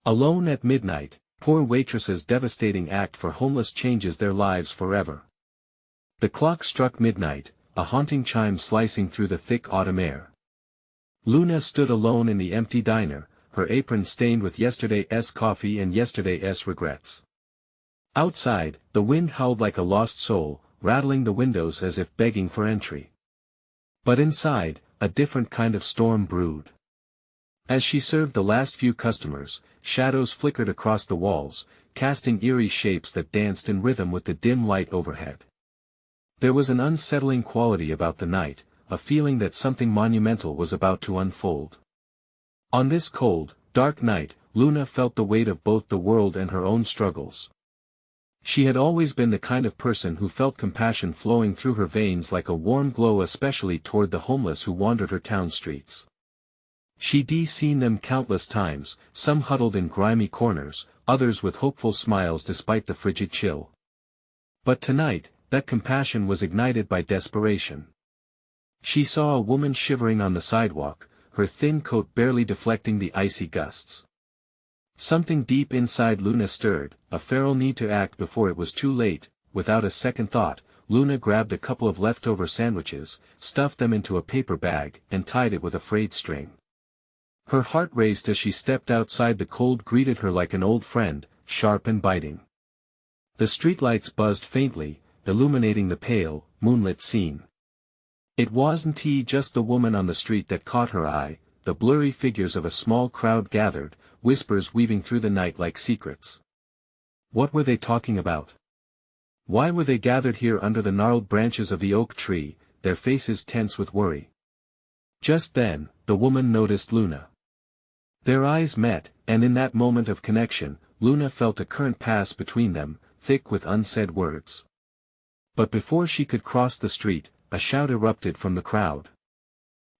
Alone at midnight, poor Waitress's devastating act for homeless changes their lives forever. The clock struck midnight, a haunting chime slicing through the thick autumn air. Luna stood alone in the empty diner, her apron stained with yesterday's coffee and yesterday's regrets. Outside, the wind howled like a lost soul, rattling the windows as if begging for entry. But inside, a different kind of storm brewed. As she served the last few customers, shadows flickered across the walls, casting eerie shapes that danced in rhythm with the dim light overhead. There was an unsettling quality about the night, a feeling that something monumental was about to unfold. On this cold, dark night, Luna felt the weight of both the world and her own struggles. She had always been the kind of person who felt compassion flowing through her veins like a warm glow, especially toward the homeless who wandered her town streets. She'd seen them countless times, some huddled in grimy corners, others with hopeful smiles despite the frigid chill. But tonight, that compassion was ignited by desperation. She saw a woman shivering on the sidewalk, her thin coat barely deflecting the icy gusts. Something deep inside Luna stirred, a feral need to act before it was too late. Without a second thought, Luna grabbed a couple of leftover sandwiches, stuffed them into a paper bag, and tied it with a frayed string. Her heart raced as she stepped outside. The cold greeted her like an old friend, sharp and biting. The streetlights buzzed faintly, illuminating the pale, moonlit scene. It wasn't just the woman on the street that caught her eye, the blurry figures of a small crowd gathered, whispers weaving through the night like secrets. What were they talking about? Why were they gathered here under the gnarled branches of the oak tree, their faces tense with worry? Just then, the woman noticed Luna. Their eyes met, and in that moment of connection, Luna felt a current pass between them, thick with unsaid words. But before she could cross the street, a shout erupted from the crowd.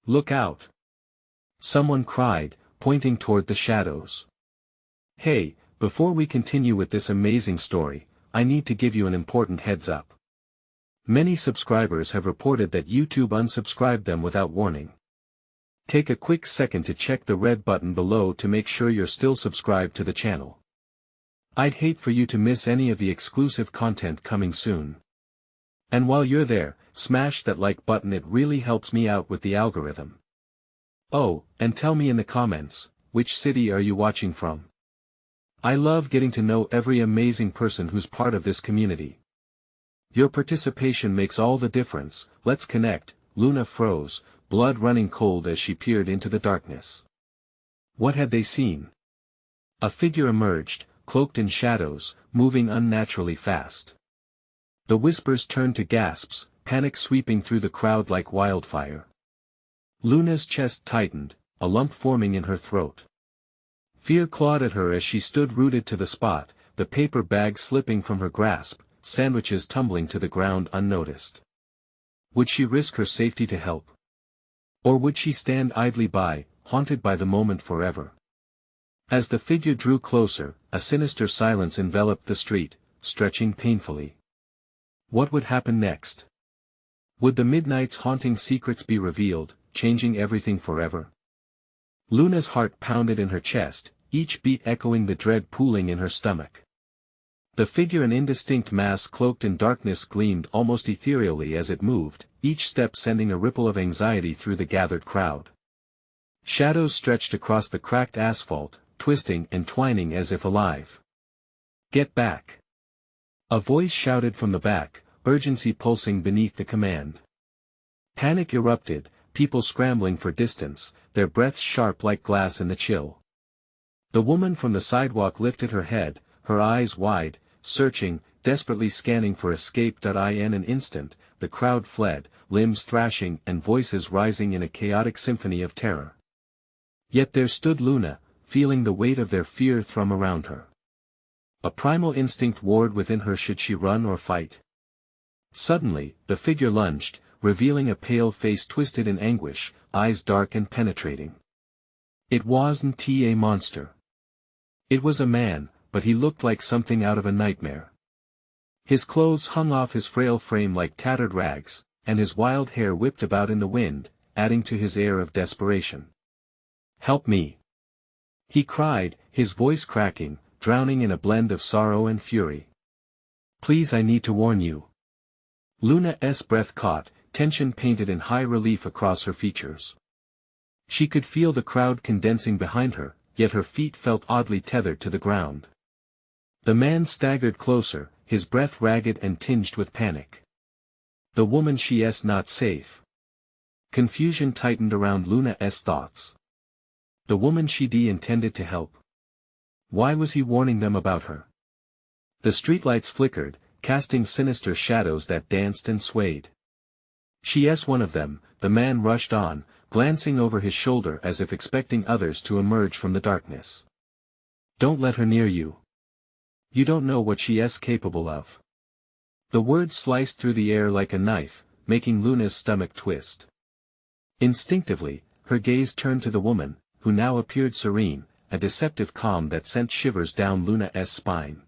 "Look out!" someone cried, pointing toward the shadows. "Hey, before we continue with this amazing story, I need to give you an important heads up. Many subscribers have reported that YouTube unsubscribed them without warning. Take a quick second to check the red button below to make sure you're still subscribed to the channel. I'd hate for you to miss any of the exclusive content coming soon. And while you're there, smash that like button, it really helps me out with the algorithm. Oh, and tell me in the comments, which city are you watching from? I love getting to know every amazing person who's part of this community. Your participation makes all the difference. Let's connect. Luna froze, blood running cold as she peered into the darkness. What had they seen? A figure emerged, cloaked in shadows, moving unnaturally fast. The whispers turned to gasps, panic sweeping through the crowd like wildfire. Luna's chest tightened, a lump forming in her throat. Fear clawed at her as she stood rooted to the spot, the paper bag slipping from her grasp, sandwiches tumbling to the ground unnoticed. Would she risk her safety to help? Or would she stand idly by, haunted by the moment forever? As the figure drew closer, a sinister silence enveloped the street, stretching painfully. What would happen next? Would the midnight's haunting secrets be revealed, changing everything forever? Luna's heart pounded in her chest, each beat echoing the dread pooling in her stomach. The figure, an indistinct mass cloaked in darkness, gleamed almost ethereally as it moved, each step sending a ripple of anxiety through the gathered crowd. Shadows stretched across the cracked asphalt, twisting and twining as if alive. "Get back!" a voice shouted from the back, urgency pulsing beneath the command. Panic erupted, people scrambling for distance, their breaths sharp like glass in the chill. The woman from the sidewalk lifted her head, her eyes wide, searching, desperately scanning for escape. In an instant, the crowd fled, limbs thrashing and voices rising in a chaotic symphony of terror. Yet there stood Luna, feeling the weight of their fear thrum around her. A primal instinct warred within her. Should she run or fight? Suddenly, the figure lunged, revealing a pale face twisted in anguish, eyes dark and penetrating. It wasn't a monster. It was a man, but he looked like something out of a nightmare. His clothes hung off his frail frame like tattered rags, and his wild hair whipped about in the wind, adding to his air of desperation. "Help me!" He cried, his voice cracking, drowning in a blend of sorrow and fury. Please, I need to warn you. Luna's breath caught, tension painted in high relief across her features. She could feel the crowd condensing behind her, yet her feet felt oddly tethered to the ground. The man staggered closer, his breath ragged and tinged with panic. The woman, she's not safe. Confusion tightened around Luna's thoughts. The woman she intended to help. Why was he warning them about her? The streetlights flickered, casting sinister shadows that danced and swayed. She's one of them, the man rushed on, glancing over his shoulder as if expecting others to emerge from the darkness. Don't let her near you. You don't know what she's capable of. The words sliced through the air like a knife, making Luna's stomach twist. Instinctively, her gaze turned to the woman, who now appeared serene, a deceptive calm that sent shivers down Luna's spine.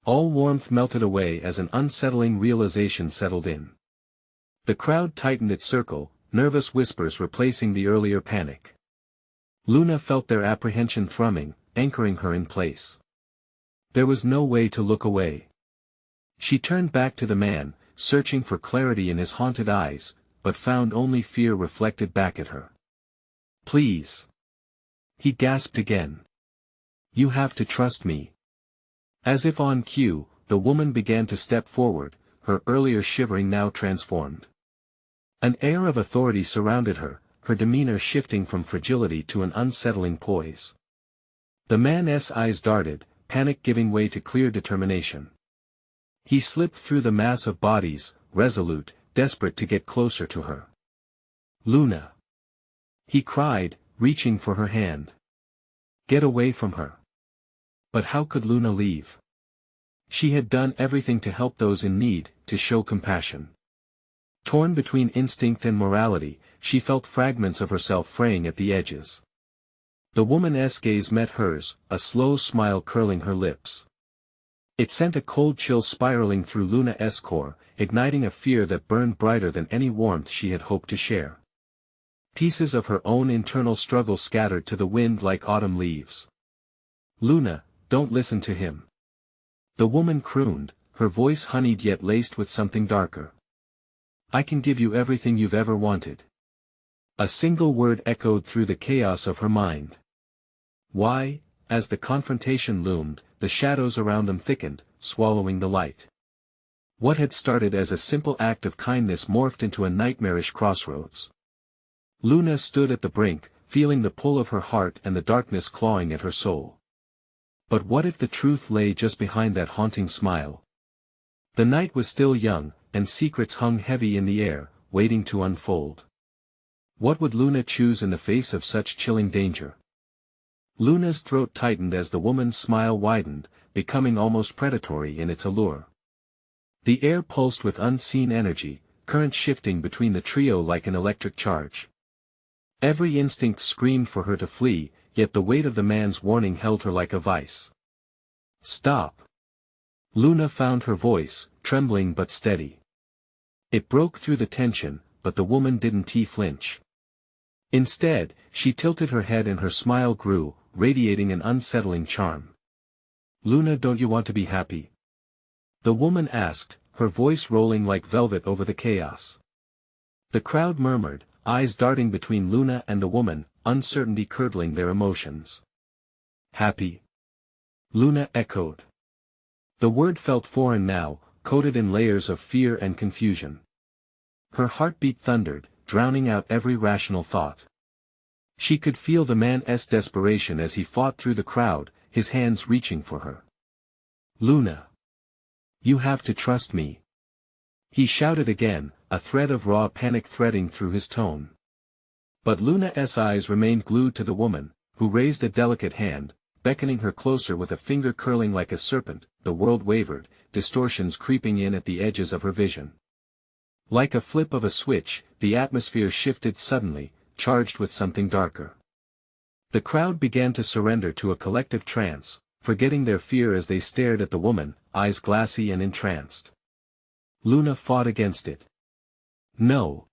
All warmth melted away as an unsettling realization settled in. The crowd tightened its circle, nervous whispers replacing the earlier panic. Luna felt their apprehension thrumming, anchoring her in place. There was no way to look away. She turned back to the man, searching for clarity in his haunted eyes, but found only fear reflected back at her. Please. He gasped again. You have to trust me. As if on cue, the woman began to step forward, her earlier shivering now transformed. An air of authority surrounded her, her demeanor shifting from fragility to an unsettling poise. The man's eyes darted, panic giving way to clear determination. He slipped through the mass of bodies, resolute, desperate to get closer to her. Luna! He cried, reaching for her hand. Get away from her. But how could Luna leave? She had done everything to help those in need, to show compassion. Torn between instinct and morality, she felt fragments of herself fraying at the edges. The woman's gaze met hers, a slow smile curling her lips. It sent a cold chill spiraling through Luna's core, igniting a fear that burned brighter than any warmth she had hoped to share. Pieces of her own internal struggle scattered to the wind like autumn leaves. Luna, don't listen to him. The woman crooned, her voice honeyed yet laced with something darker. I can give you everything you've ever wanted. A single word echoed through the chaos of her mind. Why? As the confrontation loomed, the shadows around them thickened, swallowing the light. What had started as a simple act of kindness morphed into a nightmarish crossroads. Luna stood at the brink, feeling the pull of her heart and the darkness clawing at her soul. But what if the truth lay just behind that haunting smile? The night was still young, and secrets hung heavy in the air, waiting to unfold. What would Luna choose in the face of such chilling danger? Luna's throat tightened as the woman's smile widened, becoming almost predatory in its allure. The air pulsed with unseen energy, currents shifting between the trio like an electric charge. Every instinct screamed for her to flee, yet the weight of the man's warning held her like a vice. Stop! Luna found her voice, trembling but steady. It broke through the tension, but the woman didn't flinch. Instead, she tilted her head and her smile grew, radiating an unsettling charm. Luna, don't you want to be happy? The woman asked, her voice rolling like velvet over the chaos. The crowd murmured, eyes darting between Luna and the woman, uncertainty curdling their emotions. Happy? Luna echoed. The word felt foreign now, coated in layers of fear and confusion. Her heartbeat thundered, drowning out every rational thought. She could feel the man's desperation as he fought through the crowd, his hands reaching for her. Luna! You have to trust me. He shouted again, a thread of raw panic threading through his tone. But Luna's eyes remained glued to the woman, who raised a delicate hand, beckoning her closer with a finger curling like a serpent. The world wavered, distortions creeping in at the edges of her vision. Like a flip of a switch, the atmosphere shifted suddenly, charged with something darker. The crowd began to surrender to a collective trance, forgetting their fear as they stared at the woman, eyes glassy and entranced. Luna fought against it. No.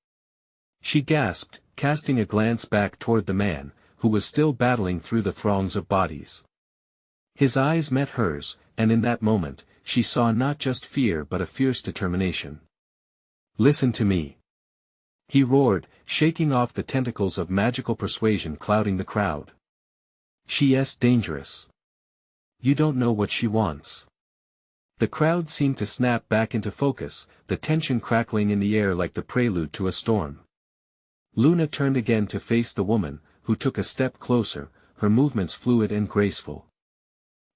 She gasped, casting a glance back toward the man, who was still battling through the throngs of bodies. His eyes met hers, and in that moment, she saw not just fear but a fierce determination. "Listen to me," he roared, shaking off the tentacles of magical persuasion clouding the crowd. "She's dangerous. You don't know what she wants." The crowd seemed to snap back into focus, the tension crackling in the air like the prelude to a storm. Luna turned again to face the woman, who took a step closer, her movements fluid and graceful.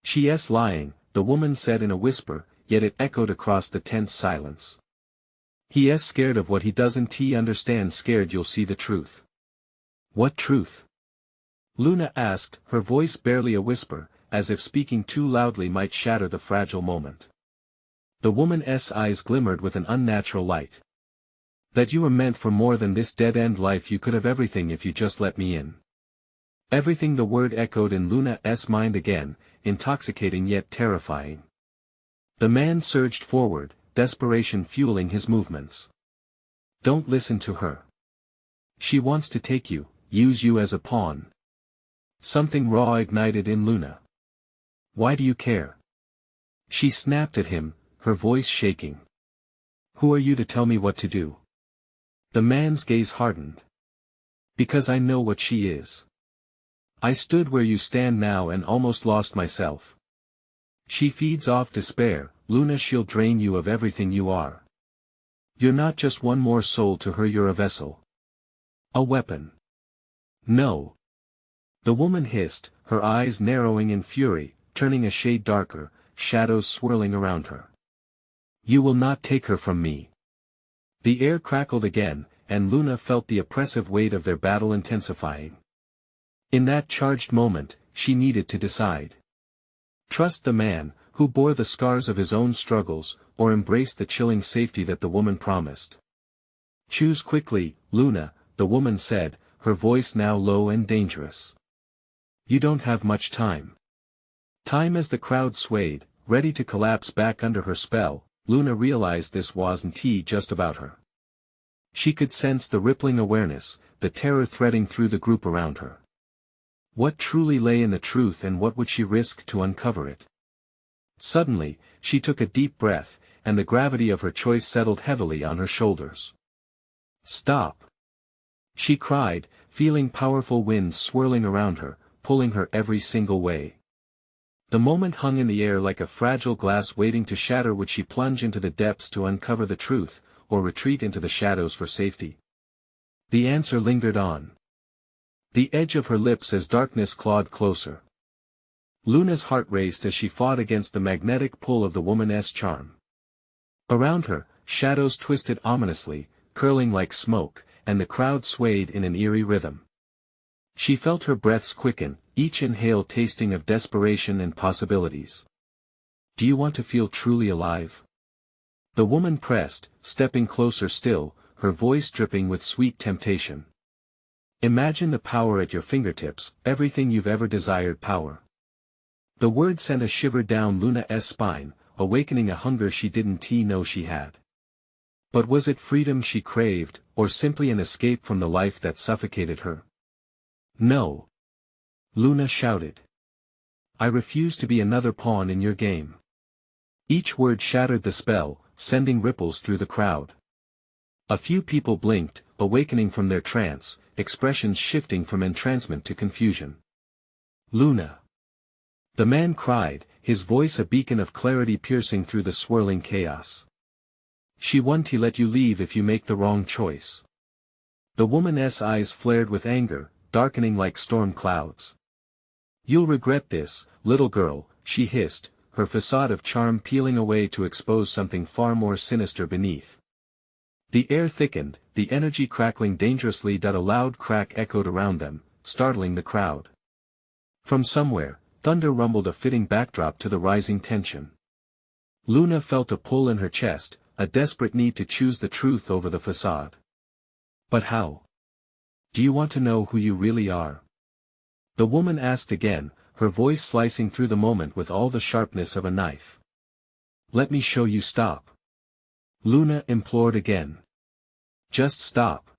"She's lying," the woman said in a whisper, yet it echoed across the tense silence. "He's scared of what he doesn't understand. Scared you'll see the truth." "What truth?" Luna asked, her voice barely a whisper, as if speaking too loudly might shatter the fragile moment. The woman's eyes glimmered with an unnatural light. "That you were meant for more than this dead-end life. You could have everything if you just let me in." Everything. The word echoed in Luna's mind again, intoxicating yet terrifying. The man surged forward, desperation fueling his movements. "Don't listen to her. She wants to take you, use you as a pawn." Something raw ignited in Luna. "Why do you care?" She snapped at him, her voice shaking. "Who are you to tell me what to do?" The man's gaze hardened. "Because I know what she is. I stood where you stand now and almost lost myself. She feeds off despair, Luna. She'll drain you of everything you are. You're not just one more soul to her. You're a vessel. A weapon." "No." The woman hissed, her eyes narrowing in fury, turning a shade darker, shadows swirling around her. "You will not take her from me." The air crackled again, and Luna felt the oppressive weight of their battle intensifying. In that charged moment, she needed to decide. Trust the man, who bore the scars of his own struggles, or embrace the chilling safety that the woman promised. "Choose quickly, Luna," the woman said, her voice now low and dangerous. "You don't have much time." As the crowd swayed, ready to collapse back under her spell, Luna realized this wasn't just about her. She could sense the rippling awareness, the terror threading through the group around her. What truly lay in the truth, and what would she risk to uncover it? Suddenly, she took a deep breath, and the gravity of her choice settled heavily on her shoulders. "Stop!" she cried, feeling powerful winds swirling around her, pulling her every single way. The moment hung in the air like a fragile glass waiting to shatter. Would she plunge into the depths to uncover the truth, or retreat into the shadows for safety? The answer lingered on the edge of her lips as darkness clawed closer. Luna's heart raced as she fought against the magnetic pull of the woman's charm. Around her, shadows twisted ominously, curling like smoke, and the crowd swayed in an eerie rhythm. She felt her breaths quicken, each inhale tasting of desperation and possibilities. "Do you want to feel truly alive?" The woman pressed, stepping closer still, her voice dripping with sweet temptation. "Imagine the power at your fingertips, everything you've ever desired. Power." The word sent a shiver down Luna's spine, awakening a hunger she didn't know she had. But was it freedom she craved, or simply an escape from the life that suffocated her? "No!" Luna shouted. "I refuse to be another pawn in your game." Each word shattered the spell, sending ripples through the crowd. A few people blinked, awakening from their trance, expressions shifting from entrancement to confusion. "Luna!" the man cried, his voice a beacon of clarity piercing through the swirling chaos. "She won't let you leave if you make the wrong choice." The woman's eyes flared with anger, darkening like storm clouds. "You'll regret this, little girl," she hissed, her facade of charm peeling away to expose something far more sinister beneath. The air thickened, the energy crackling dangerously. A loud crack echoed around them, startling the crowd. From somewhere, thunder rumbled, a fitting backdrop to the rising tension. Luna felt a pull in her chest, a desperate need to choose the truth over the facade. "But how? Do you want to know who you really are?" the woman asked again, her voice slicing through the moment with all the sharpness of a knife. "Let me show you." "Stop!" Luna implored again. "Just stop."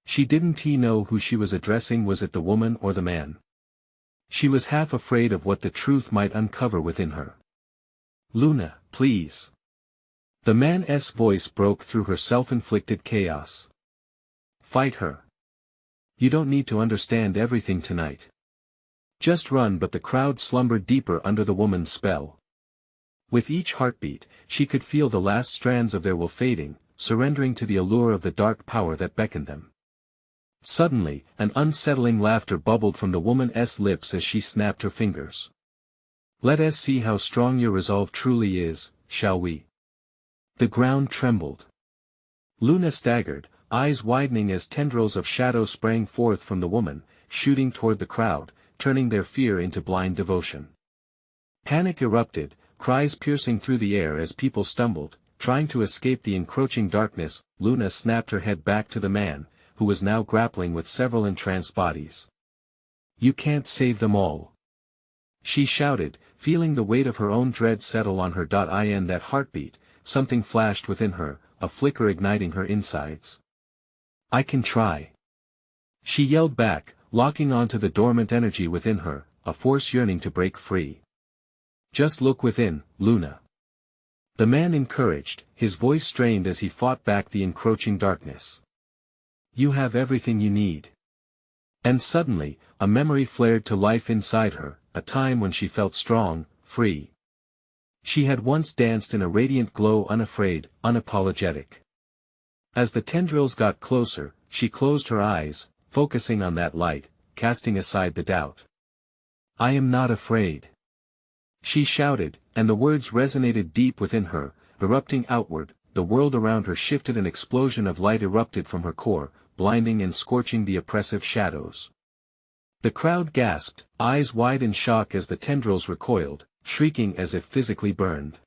She didn't know who she was addressing. Was it the woman or the man? She was half afraid of what the truth might uncover within her. Luna, please. The man's voice broke through her self-inflicted chaos. Fight her. You don't need to understand everything tonight. Just run. But the crowd slumbered deeper under the woman's spell. With each heartbeat, she could feel the last strands of their will fading, surrendering to the allure of the dark power that beckoned them. Suddenly, an unsettling laughter bubbled from the woman's lips as she snapped her fingers. Let us see how strong your resolve truly is, shall we? The ground trembled. Luna staggered, eyes widening as tendrils of shadow sprang forth from the woman, shooting toward the crowd, turning their fear into blind devotion. Panic erupted, cries piercing through the air as people stumbled, trying to escape the encroaching darkness. Luna snapped her head back to the man, who was now grappling with several entranced bodies. You can't save them all. She shouted, feeling the weight of her own dread settle on her. In that heartbeat, something flashed within her, a flicker igniting her insides. I can try. She yelled back, locking onto the dormant energy within her, a force yearning to break free. Just look within, Luna. The man encouraged, his voice strained as he fought back the encroaching darkness. You have everything you need. And suddenly, a memory flared to life inside her, a time when she felt strong, free. She had once danced in a radiant glow, unafraid, unapologetic. As the tendrils got closer, she closed her eyes, focusing on that light, casting aside the doubt. I am not afraid. She shouted, and the words resonated deep within her, erupting outward. The world around her shifted. An explosion of light erupted from her core, blinding and scorching the oppressive shadows. The crowd gasped, eyes wide in shock as the tendrils recoiled, shrieking as if physically burned.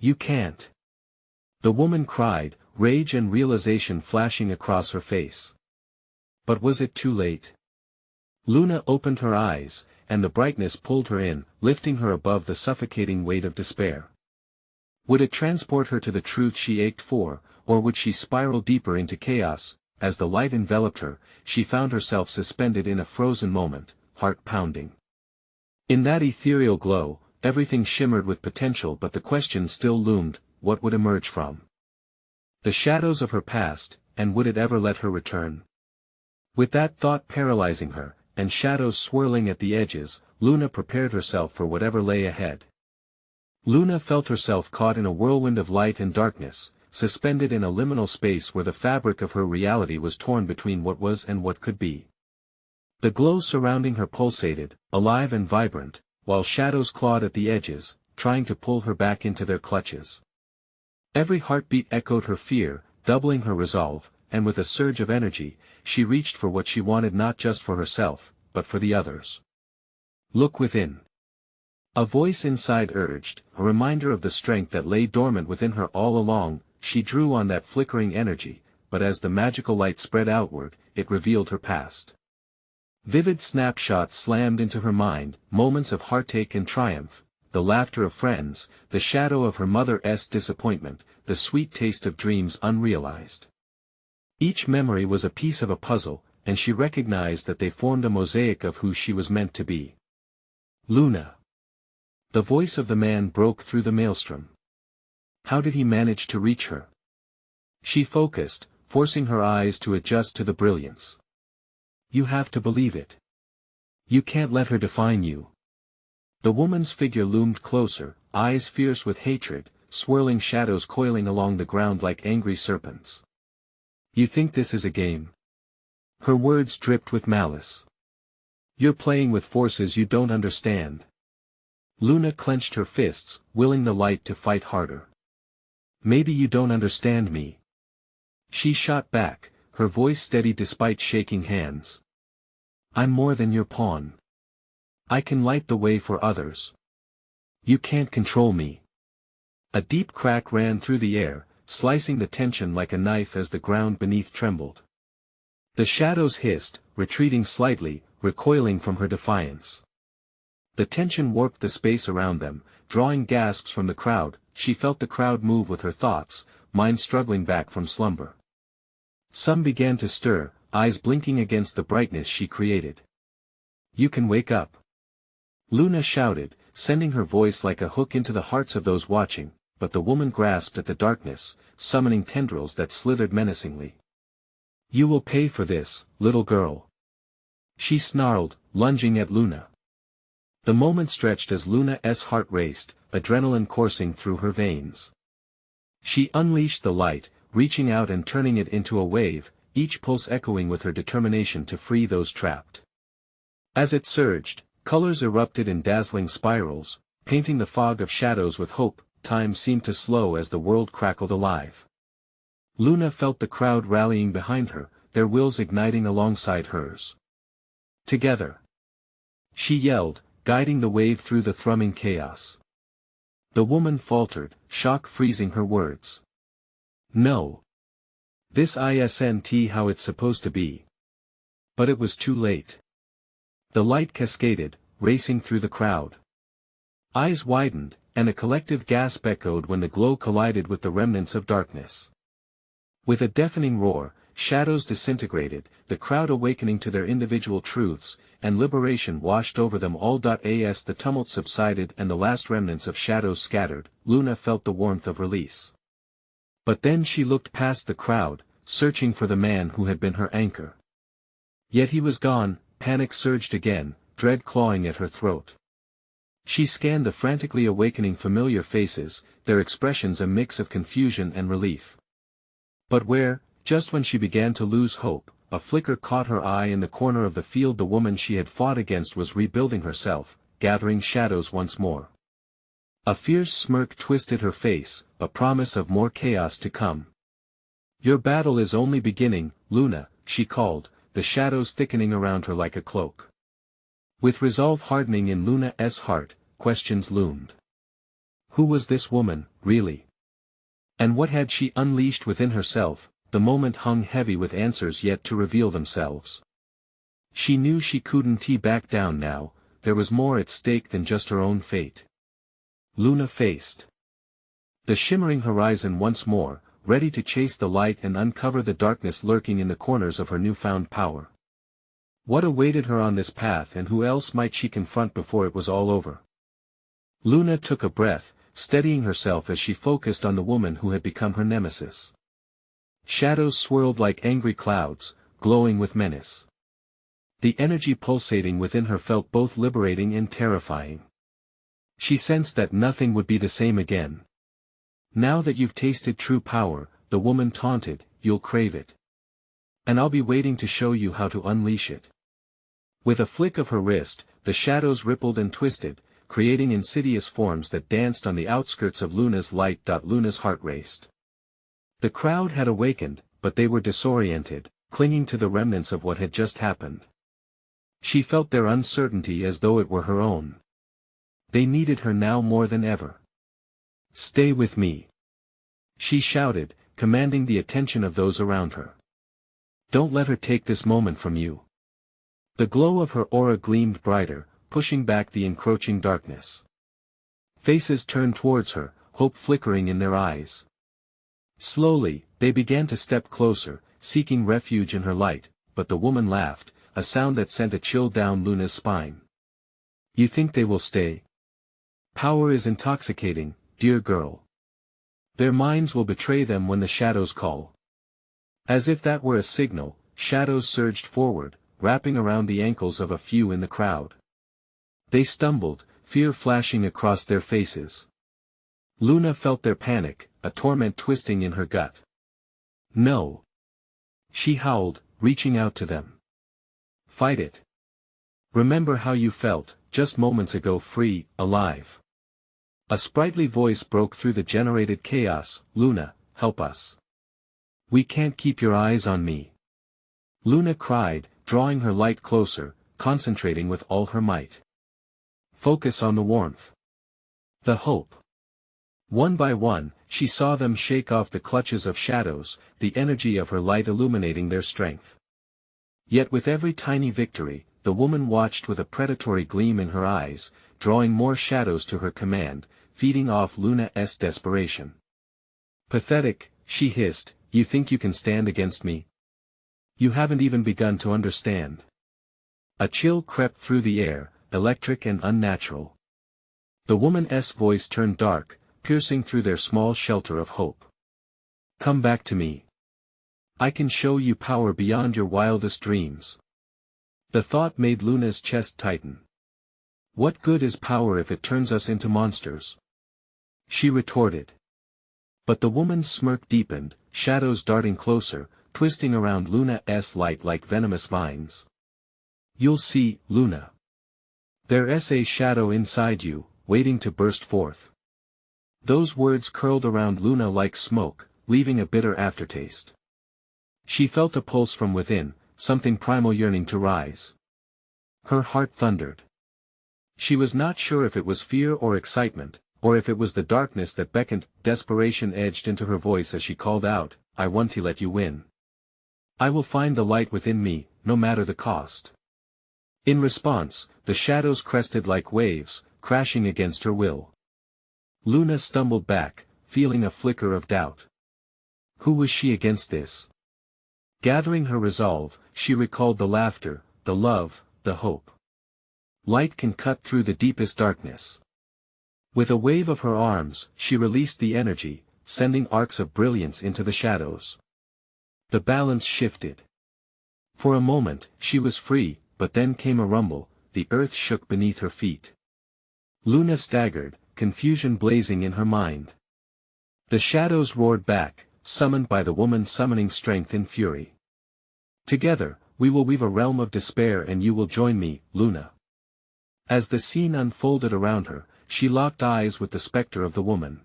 You can't. The woman cried, rage and realization flashing across her face. But was it too late? Luna opened her eyes, and the brightness pulled her in, lifting her above the suffocating weight of despair. Would it transport her to the truth she ached for, or would she spiral deeper into chaos? As the light enveloped her, she found herself suspended in a frozen moment, heart pounding. In that ethereal glow, everything shimmered with potential, but the question still loomed: what would emerge from the shadows of her past, and would it ever let her return? With that thought paralyzing her, and shadows swirling at the edges, Luna prepared herself for whatever lay ahead. Luna felt herself caught in a whirlwind of light and darkness, suspended in a liminal space where the fabric of her reality was torn between what was and what could be. The glow surrounding her pulsated, alive and vibrant, while shadows clawed at the edges, trying to pull her back into their clutches. Every heartbeat echoed her fear, doubling her resolve, and with a surge of energy, she reached for what she wanted, not just for herself, but for the others. Look within. A voice inside urged, a reminder of the strength that lay dormant within her all along. She drew on that flickering energy, but as the magical light spread outward, it revealed her past. Vivid snapshots slammed into her mind, moments of heartache and triumph, the laughter of friends, the shadow of her mother's disappointment, the sweet taste of dreams unrealized. Each memory was a piece of a puzzle, and she recognized that they formed a mosaic of who she was meant to be. Luna. The voice of the man broke through the maelstrom. How did he manage to reach her? She focused, forcing her eyes to adjust to the brilliance. You have to believe it. You can't let her define you. The woman's figure loomed closer, eyes fierce with hatred, swirling shadows coiling along the ground like angry serpents. You think this is a game? Her words dripped with malice. You're playing with forces you don't understand. Luna clenched her fists, willing the light to fight harder. Maybe you don't understand me. She shot back, her voice steady despite shaking hands. I'm more than your pawn. I can light the way for others. You can't control me. A deep crack ran through the air, slicing the tension like a knife as the ground beneath trembled. The shadows hissed, retreating slightly, recoiling from her defiance. The tension warped the space around them, drawing gasps from the crowd. She felt the crowd move with her thoughts, mind struggling back from slumber. Some began to stir, eyes blinking against the brightness she created. "You can wake up!" Luna shouted, sending her voice like a hook into the hearts of those watching, but the woman grasped at the darkness, summoning tendrils that slithered menacingly. "You will pay for this, little girl!" she snarled, lunging at Luna. The moment stretched as Luna's heart raced, adrenaline coursing through her veins. She unleashed the light, reaching out and turning it into a wave, each pulse echoing with her determination to free those trapped. As it surged, colors erupted in dazzling spirals, painting the fog of shadows with hope. Time seemed to slow as the world crackled alive. Luna felt the crowd rallying behind her, their wills igniting alongside hers. "Together!" she yelled, guiding the wave through the thrumming chaos. The woman faltered, shock freezing her words. "No. This isn't how it's supposed to be." But it was too late. The light cascaded, racing through the crowd. Eyes widened, and a collective gasp echoed when the glow collided with the remnants of darkness. With a deafening roar, shadows disintegrated, the crowd awakening to their individual truths, and liberation washed over them all. As the tumult subsided and the last remnants of shadows scattered, Luna felt the warmth of release. But then she looked past the crowd, searching for the man who had been her anchor. Yet he was gone. Panic surged again, dread clawing at her throat. She scanned the frantically awakening familiar faces, their expressions a mix of confusion and relief. But where, just when she began to lose hope, a flicker caught her eye in the corner of the field. The woman she had fought against was rebuilding herself, gathering shadows once more. A fierce smirk twisted her face, a promise of more chaos to come. "Your battle is only beginning, Luna," she called, the shadows thickening around her like a cloak. With resolve hardening in Luna's heart, questions loomed. Who was this woman, really? And what had she unleashed within herself? The moment hung heavy with answers yet to reveal themselves. She knew she couldn't back down now, there was more at stake than just her own fate. Luna faced the shimmering horizon once more, ready to chase the light and uncover the darkness lurking in the corners of her newfound power. What awaited her on this path, and who else might she confront before it was all over? Luna took a breath, steadying herself as she focused on the woman who had become her nemesis. Shadows swirled like angry clouds, glowing with menace. The energy pulsating within her felt both liberating and terrifying. She sensed that nothing would be the same again. "Now that you've tasted true power," the woman taunted, "you'll crave it. And I'll be waiting to show you how to unleash it." With a flick of her wrist, the shadows rippled and twisted, creating insidious forms that danced on the outskirts of Luna's light. Luna's heart raced. The crowd had awakened, but they were disoriented, clinging to the remnants of what had just happened. She felt their uncertainty as though it were her own. They needed her now more than ever. "Stay with me," she shouted, commanding the attention of those around her. "Don't let her take this moment from you." The glow of her aura gleamed brighter, pushing back the encroaching darkness. Faces turned towards her, hope flickering in their eyes. Slowly, they began to step closer, seeking refuge in her light, but the woman laughed, a sound that sent a chill down Luna's spine. "You think they will stay? Power is intoxicating, dear girl. Their minds will betray them when the shadows call." As if that were a signal, shadows surged forward, wrapping around the ankles of a few in the crowd. They stumbled, fear flashing across their faces. Luna felt their panic, a torment twisting in her gut. "No!" she howled, reaching out to them. "Fight it. Remember how you felt, just moments ago, free, alive." A sprightly voice broke through the generated chaos, "Luna, help us. We can't keep your eyes on me." Luna cried, drawing her light closer, concentrating with all her might. Focus on the warmth. The hope. One by one, she saw them shake off the clutches of shadows, the energy of her light illuminating their strength. Yet with every tiny victory, the woman watched with a predatory gleam in her eyes, drawing more shadows to her command, feeding off Luna's desperation. "Pathetic," she hissed, "you think you can stand against me? You haven't even begun to understand. A chill crept through the air, electric and unnatural. The woman's voice turned dark, piercing through their small shelter of hope. Come back to me. I can show you power beyond your wildest dreams. The thought made Luna's chest tighten. What good is power if it turns us into monsters? She retorted. But the woman's smirk deepened, shadows darting closer, twisting around Luna's light like venomous vines. You'll see, Luna. There's a shadow inside you, waiting to burst forth. Those words curled around Luna like smoke, leaving a bitter aftertaste. She felt a pulse from within, something primal yearning to rise. Her heart thundered. She was not sure if it was fear or excitement, or if it was the darkness that beckoned. Desperation edged into her voice as she called out, I want to let you win. I will find the light within me, no matter the cost. In response, the shadows crested like waves, crashing against her will. Luna stumbled back, feeling a flicker of doubt. Who was she against this? Gathering her resolve, she recalled the laughter, the love, the hope. Light can cut through the deepest darkness. With a wave of her arms, she released the energy, sending arcs of brilliance into the shadows. The balance shifted. For a moment, she was free, but then came a rumble, the earth shook beneath her feet. Luna staggered, confusion blazing in her mind. The shadows roared back, summoned by the woman summoning strength in fury. Together, we will weave a realm of despair and you will join me, Luna. As the scene unfolded around her, she locked eyes with the specter of the woman.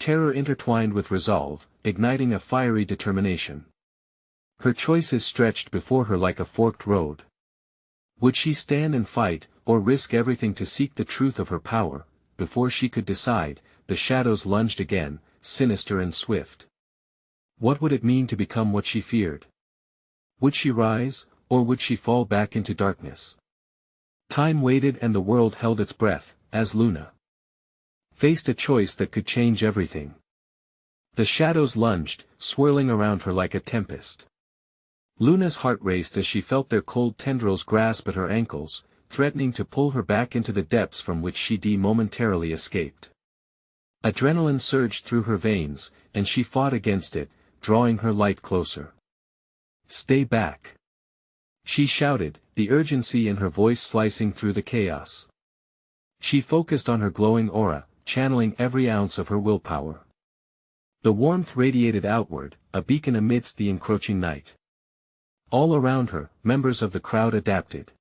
Terror intertwined with resolve, igniting a fiery determination. Her choices stretched before her like a forked road. Would she stand and fight, or risk everything to seek the truth of her power? Before she could decide, the shadows lunged again, sinister and swift. What would it mean to become what she feared? Would she rise, or would she fall back into darkness? Time waited and the world held its breath, as Luna faced a choice that could change everything. The shadows lunged, swirling around her like a tempest. Luna's heart raced as she felt their cold tendrils grasp at her ankles, threatening to pull her back into the depths from which she momentarily escaped. Adrenaline surged through her veins, and she fought against it, drawing her light closer. Stay back. She shouted, the urgency in her voice slicing through the chaos. She focused on her glowing aura, channeling every ounce of her willpower. The warmth radiated outward, a beacon amidst the encroaching night. All around her, members of the crowd adapted.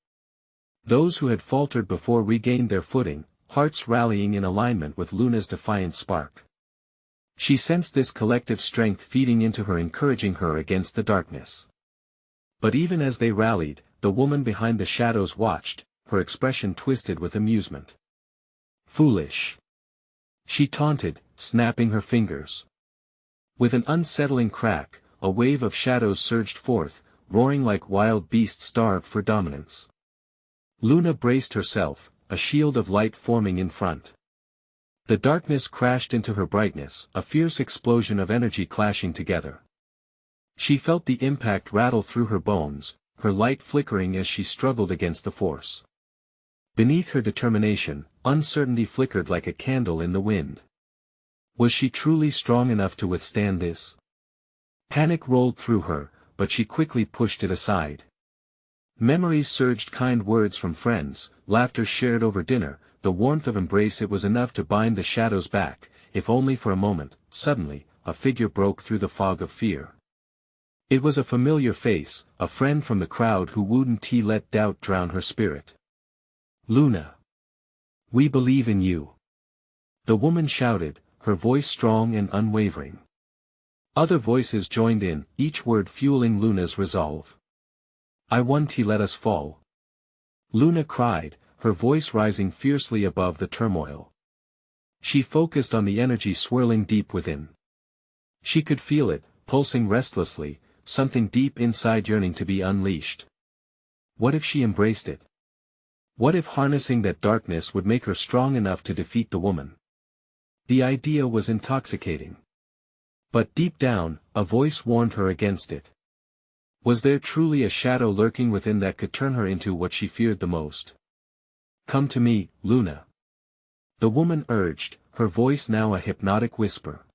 Those who had faltered before regained their footing, hearts rallying in alignment with Luna's defiant spark. She sensed this collective strength feeding into her, encouraging her against the darkness. But even as they rallied, the woman behind the shadows watched, her expression twisted with amusement. Foolish. She taunted, snapping her fingers. With an unsettling crack, a wave of shadows surged forth, roaring like wild beasts starved for dominance. Luna braced herself, a shield of light forming in front. The darkness crashed into her brightness, a fierce explosion of energy clashing together. She felt the impact rattle through her bones, her light flickering as she struggled against the force. Beneath her determination, uncertainty flickered like a candle in the wind. Was she truly strong enough to withstand this? Panic rolled through her, but she quickly pushed it aside. Memories surged, kind words from friends, laughter shared over dinner, the warmth of embrace. It was enough to bind the shadows back, if only for a moment. Suddenly, a figure broke through the fog of fear. It was a familiar face, a friend from the crowd who wouldn't let doubt drown her spirit. Luna. We believe in you. The woman shouted, her voice strong and unwavering. Other voices joined in, each word fueling Luna's resolve. I won't let us fall. Luna cried, her voice rising fiercely above the turmoil. She focused on the energy swirling deep within. She could feel it, pulsing restlessly, something deep inside yearning to be unleashed. What if she embraced it? What if harnessing that darkness would make her strong enough to defeat the woman? The idea was intoxicating. But deep down, a voice warned her against it. Was there truly a shadow lurking within that could turn her into what she feared the most? "Come to me, Luna," the woman urged, her voice now a hypnotic whisper.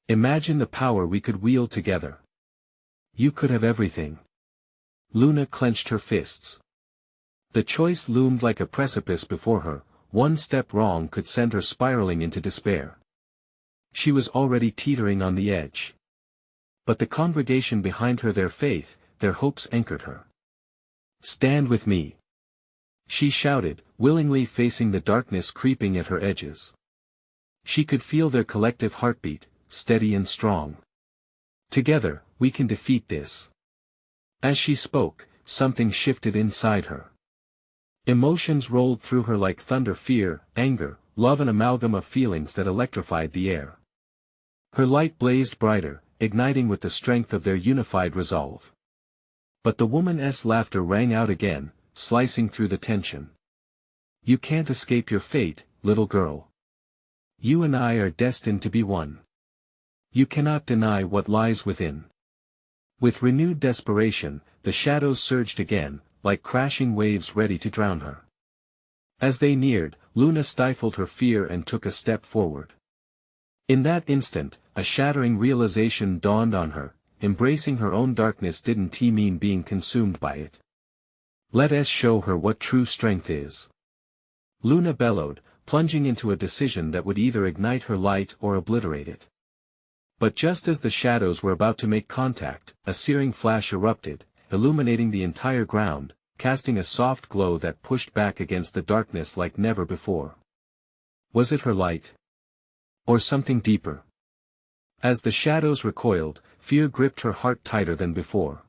"Imagine the power we could wield together. You could have everything." Luna clenched her fists. The choice loomed like a precipice before her. One step wrong could send her spiraling into despair. She was already teetering on the edge. But the congregation behind her, their faith, their hopes anchored her. "Stand with me," she shouted, willingly facing the darkness creeping at her edges. She could feel their collective heartbeat, steady and strong. "Together, we can defeat this." As she spoke, something shifted inside her. Emotions rolled through her like thunder: fear, anger, love, an amalgam of feelings that electrified the air. Her light blazed brighter, igniting with the strength of their unified resolve. But the woman's laughter rang out again, slicing through the tension. "You can't escape your fate, little girl. You and I are destined to be one. You cannot deny what lies within." With renewed desperation, the shadows surged again, like crashing waves ready to drown her. As they neared, Luna stifled her fear and took a step forward. In that instant, a shattering realization dawned on her: embracing her own darkness didn't mean being consumed by it. "Let us show her what true strength is," Luna bellowed, plunging into a decision that would either ignite her light or obliterate it. But just as the shadows were about to make contact, a searing flash erupted, illuminating the entire ground, casting a soft glow that pushed back against the darkness like never before. Was it her light? Or something deeper? As the shadows recoiled, fear gripped her heart tighter than before.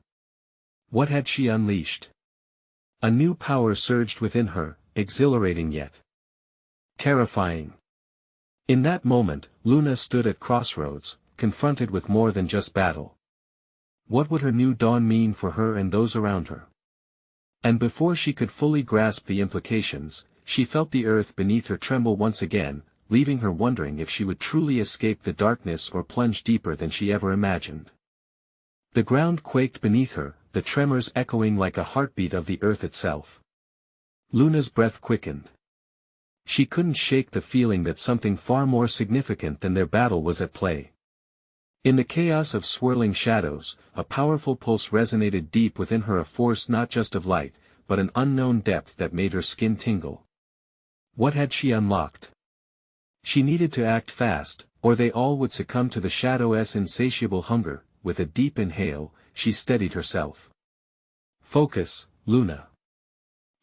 What had she unleashed? A new power surged within her, exhilarating yet terrifying. In that moment, Luna stood at crossroads, confronted with more than just battle. What would her new dawn mean for her and those around her? And before she could fully grasp the implications, she felt the earth beneath her tremble once again, leaving her wondering if she would truly escape the darkness or plunge deeper than she ever imagined. The ground quaked beneath her, the tremors echoing like a heartbeat of the earth itself. Luna's breath quickened. She couldn't shake the feeling that something far more significant than their battle was at play. In the chaos of swirling shadows, a powerful pulse resonated deep within her, a force not just of light, but an unknown depth that made her skin tingle. What had she unlocked? She needed to act fast, or they all would succumb to the shadow's insatiable hunger. With a deep inhale, she steadied herself. "Focus, Luna.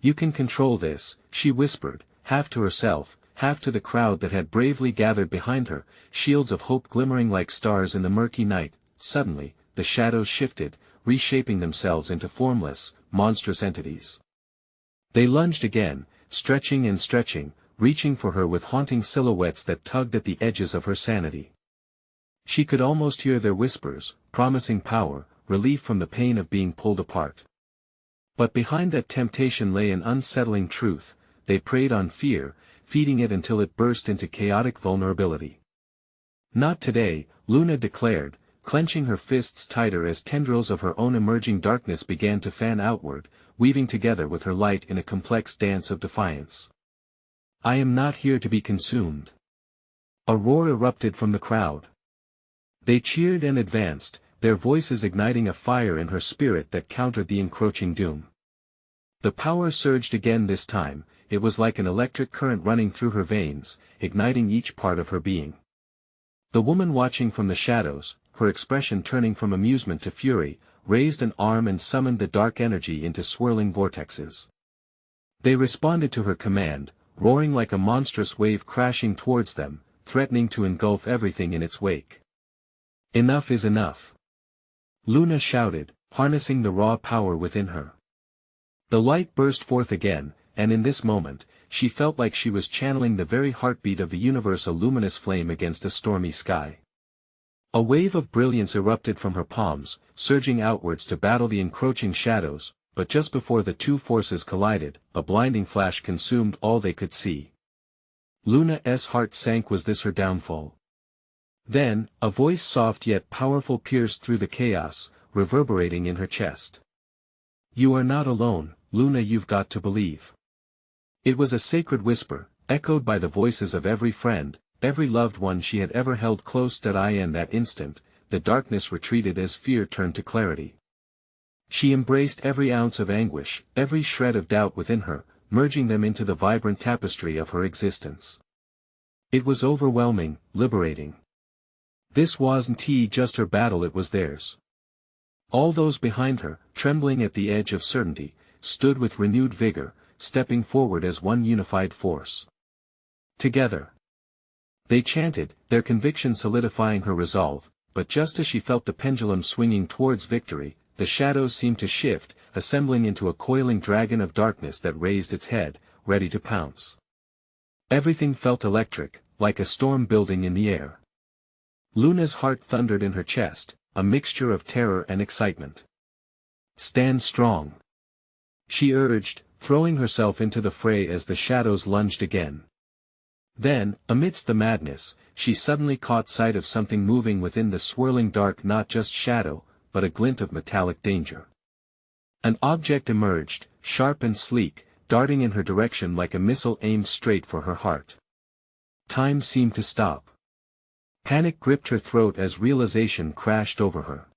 You can control this," she whispered, half to herself, half to the crowd that had bravely gathered behind her, shields of hope glimmering like stars in the murky night. Suddenly, the shadows shifted, reshaping themselves into formless, monstrous entities. They lunged again, stretching and stretching, reaching for her with haunting silhouettes that tugged at the edges of her sanity. She could almost hear their whispers, promising power, relief from the pain of being pulled apart. But behind that temptation lay an unsettling truth: they preyed on fear, feeding it until it burst into chaotic vulnerability. "Not today," Luna declared, clenching her fists tighter as tendrils of her own emerging darkness began to fan outward, weaving together with her light in a complex dance of defiance. "I am not here to be consumed." A roar erupted from the crowd. They cheered and advanced, their voices igniting a fire in her spirit that countered the encroaching doom. The power surged again this time. It was like an electric current running through her veins, igniting each part of her being. The woman watching from the shadows, her expression turning from amusement to fury, raised an arm and summoned the dark energy into swirling vortexes. They responded to her command, roaring like a monstrous wave crashing towards them, threatening to engulf everything in its wake. "Enough is enough," Luna shouted, harnessing the raw power within her. The light burst forth again, and in this moment, she felt like she was channeling the very heartbeat of the universe, a luminous flame against a stormy sky. A wave of brilliance erupted from her palms, surging outwards to battle the encroaching shadows, but just before the two forces collided, a blinding flash consumed all they could see. Luna's heart sank. Was this her downfall? Then, a voice soft yet powerful pierced through the chaos, reverberating in her chest. "You are not alone, Luna, you've got to believe." It was a sacred whisper, echoed by the voices of every friend, every loved one she had ever held close. In that instant, the darkness retreated as fear turned to clarity. She embraced every ounce of anguish, every shred of doubt within her, merging them into the vibrant tapestry of her existence. It was overwhelming, liberating. This wasn't just her battle, it was theirs. All those behind her, trembling at the edge of certainty, stood with renewed vigor, stepping forward as one unified force. Together. They chanted, their conviction solidifying her resolve, but just as she felt the pendulum swinging towards victory, the shadows seemed to shift, assembling into a coiling dragon of darkness that raised its head, ready to pounce. Everything felt electric, like a storm building in the air. Luna's heart thundered in her chest, a mixture of terror and excitement. "Stand strong," she urged, throwing herself into the fray as the shadows lunged again. Then, amidst the madness, she suddenly caught sight of something moving within the swirling dark, not just shadow, but a glint of metallic danger. An object emerged, sharp and sleek, darting in her direction like a missile aimed straight for her heart. Time seemed to stop. Panic gripped her throat as realization crashed over her.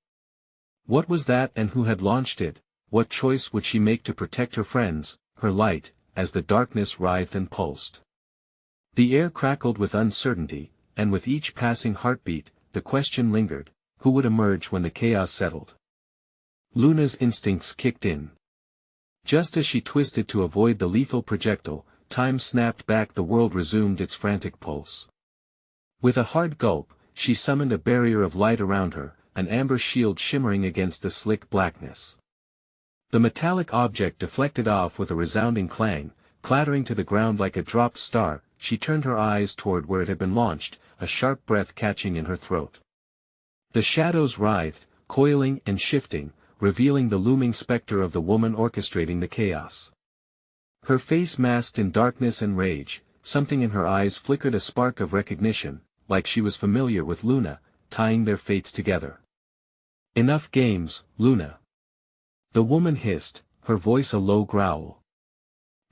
What was that, and who had launched it? What choice would she make to protect her friends, her light, as the darkness writhed and pulsed? The air crackled with uncertainty, and with each passing heartbeat, the question lingered: who would emerge when the chaos settled? Luna's instincts kicked in. Just as she twisted to avoid the lethal projectile, time snapped back, the world resumed its frantic pulse. With a hard gulp, she summoned a barrier of light around her, an amber shield shimmering against the slick blackness. The metallic object deflected off with a resounding clang, clattering to the ground like a dropped star. She turned her eyes toward where it had been launched, a sharp breath catching in her throat. The shadows writhed, coiling and shifting, revealing the looming specter of the woman orchestrating the chaos. Her face masked in darkness and rage, something in her eyes flickered a spark of recognition, like she was familiar with Luna, tying their fates together. "Enough games, Luna," the woman hissed, her voice a low growl.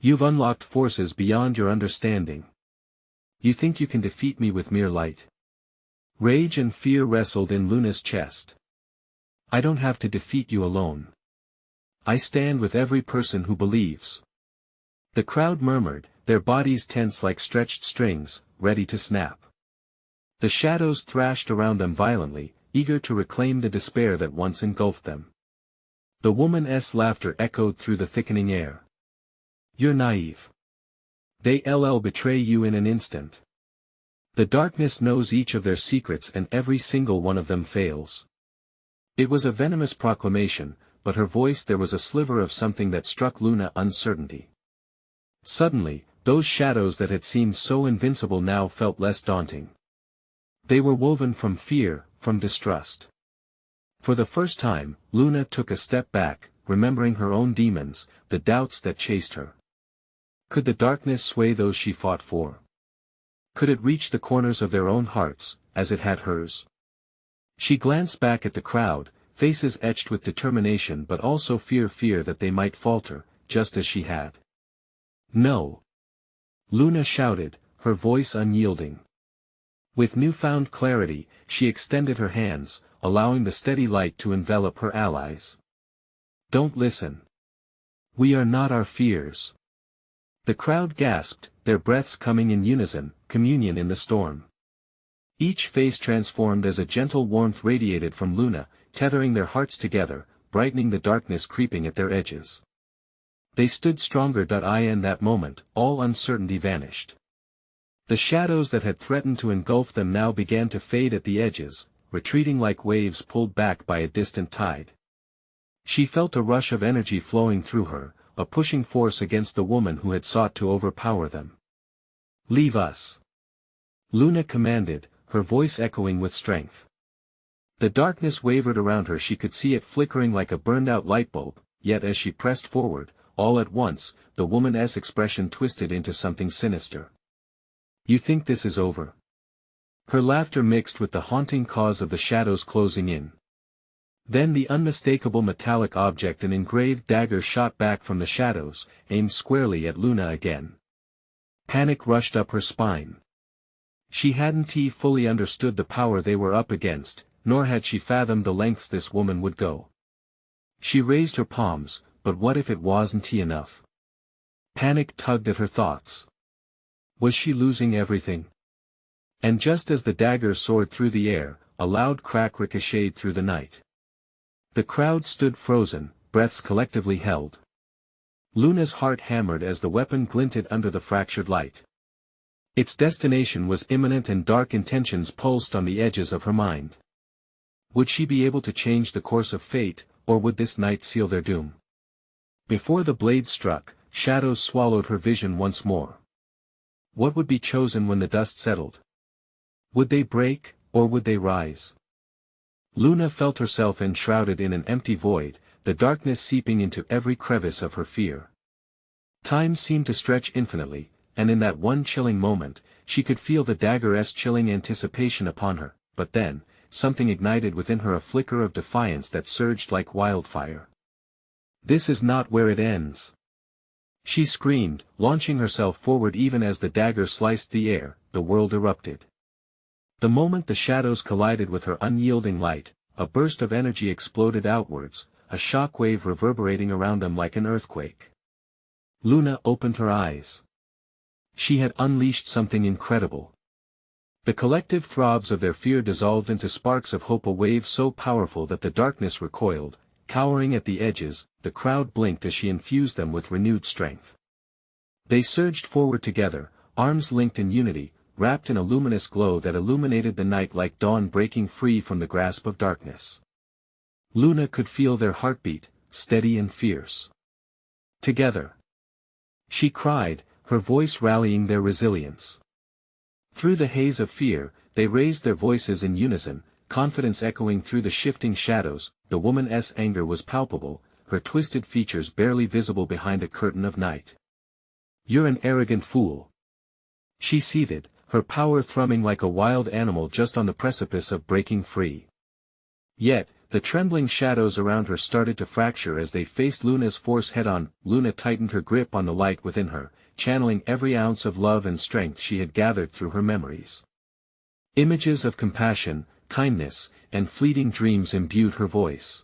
"You've unlocked forces beyond your understanding. You think you can defeat me with mere light?" Rage and fear wrestled in Luna's chest. "I don't have to defeat you alone. I stand with every person who believes." The crowd murmured, their bodies tense like stretched strings, ready to snap. The shadows thrashed around them violently, eager to reclaim the despair that once engulfed them. The woman's laughter echoed through the thickening air. "You're naive. They'll betray you in an instant. The darkness knows each of their secrets and every single one of them fails." It was a venomous proclamation, but her voice there was a sliver of something that struck Luna: uncertainty. Suddenly, those shadows that had seemed so invincible now felt less daunting. They were woven from fear, from distrust. For the first time, Luna took a step back, remembering her own demons, the doubts that chased her. Could the darkness sway those she fought for? Could it reach the corners of their own hearts, as it had hers? She glanced back at the crowd, faces etched with determination but also fear that they might falter, just as she had. "No!" Luna shouted, her voice unyielding. With newfound clarity, she extended her hands, allowing the steady light to envelop her allies. "Don't listen. We are not our fears." The crowd gasped, their breaths coming in unison, communion in the storm. Each face transformed as a gentle warmth radiated from Luna, tethering their hearts together, brightening the darkness creeping at their edges. They stood stronger. In that moment, all uncertainty vanished. The shadows that had threatened to engulf them now began to fade at the edges, retreating like waves pulled back by a distant tide. She felt a rush of energy flowing through her, a pushing force against the woman who had sought to overpower them. "Leave us," Luna commanded, her voice echoing with strength. The darkness wavered around her. She could see it flickering like a burned-out light bulb, yet as she pressed forward, all at once, the woman's expression twisted into something sinister. "You think this is over?" Her laughter mixed with the haunting cause of the shadows closing in. Then the unmistakable metallic object, an engraved dagger, shot back from the shadows, aimed squarely at Luna again. Panic rushed up her spine. She hadn't fully understood the power they were up against, nor had she fathomed the lengths this woman would go. She raised her palms, but what if it wasn't enough? Panic tugged at her thoughts. Was she losing everything? And just as the dagger soared through the air, a loud crack ricocheted through the night. The crowd stood frozen, breaths collectively held. Luna's heart hammered as the weapon glinted under the fractured light. Its destination was imminent and dark intentions pulsed on the edges of her mind. Would she be able to change the course of fate, or would this night seal their doom? Before the blade struck, shadows swallowed her vision once more. What would be chosen when the dust settled? Would they break, or would they rise? Luna felt herself enshrouded in an empty void, the darkness seeping into every crevice of her fear. Time seemed to stretch infinitely, and in that one chilling moment, she could feel the dagger's chilling anticipation upon her, but then, something ignited within her, a flicker of defiance that surged like wildfire. This is not where it ends. She screamed, launching herself forward even as the dagger sliced the air. The world erupted. The moment the shadows collided with her unyielding light, a burst of energy exploded outwards, a shock wave reverberating around them like an earthquake. Luna opened her eyes. She had unleashed something incredible. The collective throbs of their fear dissolved into sparks of hope, a wave so powerful that the darkness recoiled, cowering at the edges. The crowd blinked as she infused them with renewed strength. They surged forward together, arms linked in unity, wrapped in a luminous glow that illuminated the night like dawn breaking free from the grasp of darkness. Luna could feel their heartbeat, steady and fierce. Together. She cried, her voice rallying their resilience. Through the haze of fear, they raised their voices in unison, confidence echoing through the shifting shadows. The woman's anger was palpable, her twisted features barely visible behind a curtain of night. "You're an arrogant fool," she seethed, her power thrumming like a wild animal just on the precipice of breaking free. Yet, the trembling shadows around her started to fracture as they faced Luna's force head-on. Luna tightened her grip on the light within her, channeling every ounce of love and strength she had gathered through her memories. Images of compassion, kindness, and fleeting dreams imbued her voice.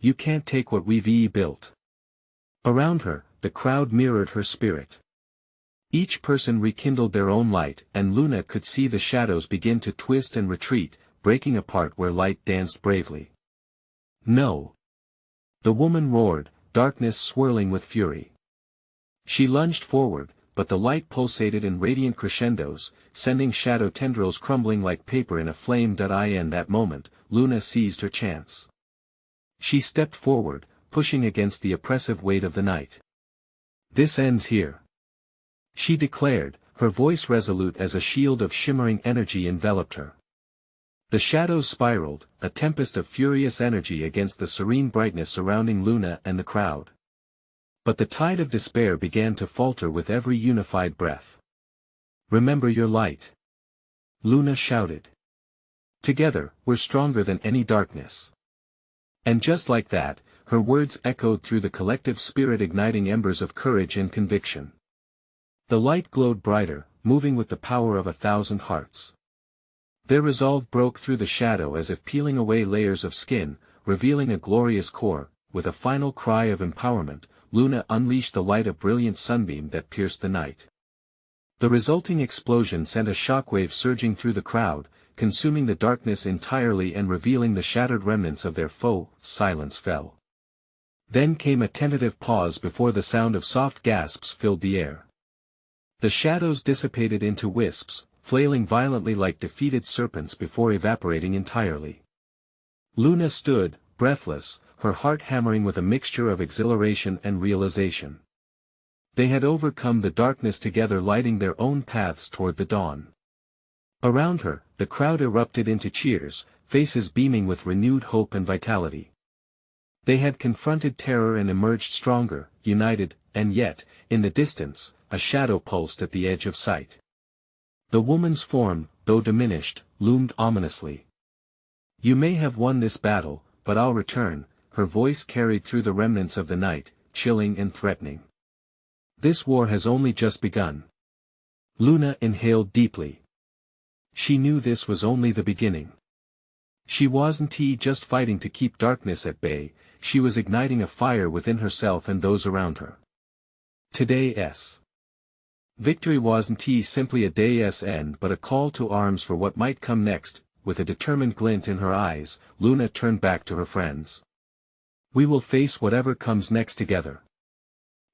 "You can't take what we've built." Around her, the crowd mirrored her spirit. Each person rekindled their own light, and Luna could see the shadows begin to twist and retreat, breaking apart where light danced bravely. "No!" the woman roared, darkness swirling with fury. She lunged forward, but the light pulsated in radiant crescendos, sending shadow tendrils crumbling like paper in a flame. In that moment, Luna seized her chance. She stepped forward, pushing against the oppressive weight of the night. "This ends here," she declared, her voice resolute as a shield of shimmering energy enveloped her. The shadows spiraled, a tempest of furious energy against the serene brightness surrounding Luna and the crowd. But the tide of despair began to falter with every unified breath. "Remember your light," Luna shouted. "Together, we're stronger than any darkness." And just like that, her words echoed through the collective spirit, igniting embers of courage and conviction. The light glowed brighter, moving with the power of 1,000 hearts. Their resolve broke through the shadow as if peeling away layers of skin, revealing a glorious core. With a final cry of empowerment, Luna unleashed the light, a brilliant sunbeam that pierced the night. The resulting explosion sent a shockwave surging through the crowd, consuming the darkness entirely and revealing the shattered remnants of their foe. Silence fell. Then came a tentative pause before the sound of soft gasps filled the air. The shadows dissipated into wisps, flailing violently like defeated serpents before evaporating entirely. Luna stood, breathless, her heart hammering with a mixture of exhilaration and realization. They had overcome the darkness together, lighting their own paths toward the dawn. Around her, the crowd erupted into cheers, faces beaming with renewed hope and vitality. They had confronted terror and emerged stronger, united, and yet, in the distance, a shadow pulsed at the edge of sight. The woman's form, though diminished, loomed ominously. "You may have won this battle, but I'll return," her voice carried through the remnants of the night, chilling and threatening. "This war has only just begun." Luna inhaled deeply. She knew this was only the beginning. She wasn't just fighting to keep darkness at bay, she was igniting a fire within herself and those around her. Today's victory wasn't simply a day's end but a call to arms for what might come next. With a determined glint in her eyes, Luna turned back to her friends. "We will face whatever comes next together."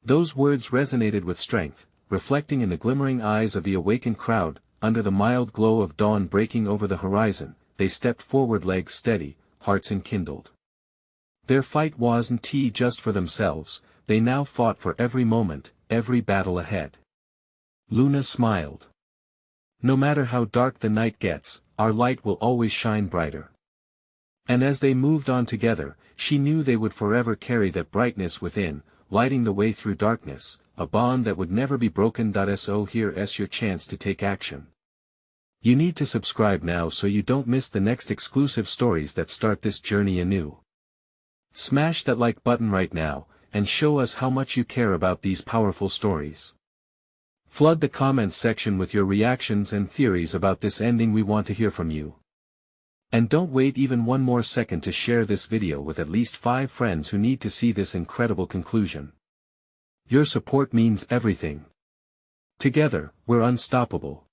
Those words resonated with strength, reflecting in the glimmering eyes of the awakened crowd. Under the mild glow of dawn breaking over the horizon, they stepped forward, legs steady, hearts enkindled. Their fight wasn't just for themselves, they now fought for every moment, every battle ahead. Luna smiled. "No matter how dark the night gets, our light will always shine brighter." And as they moved on together, she knew they would forever carry that brightness within, lighting the way through darkness, a bond that would never be broken. So here's your chance to take action. You need to subscribe now so you don't miss the next exclusive stories that start this journey anew. Smash that like button right now, and show us how much you care about these powerful stories. Flood the comments section with your reactions and theories about this ending. We want to hear from you. And don't wait even one more second to share this video with at least 5 friends who need to see this incredible conclusion. Your support means everything. Together, we're unstoppable.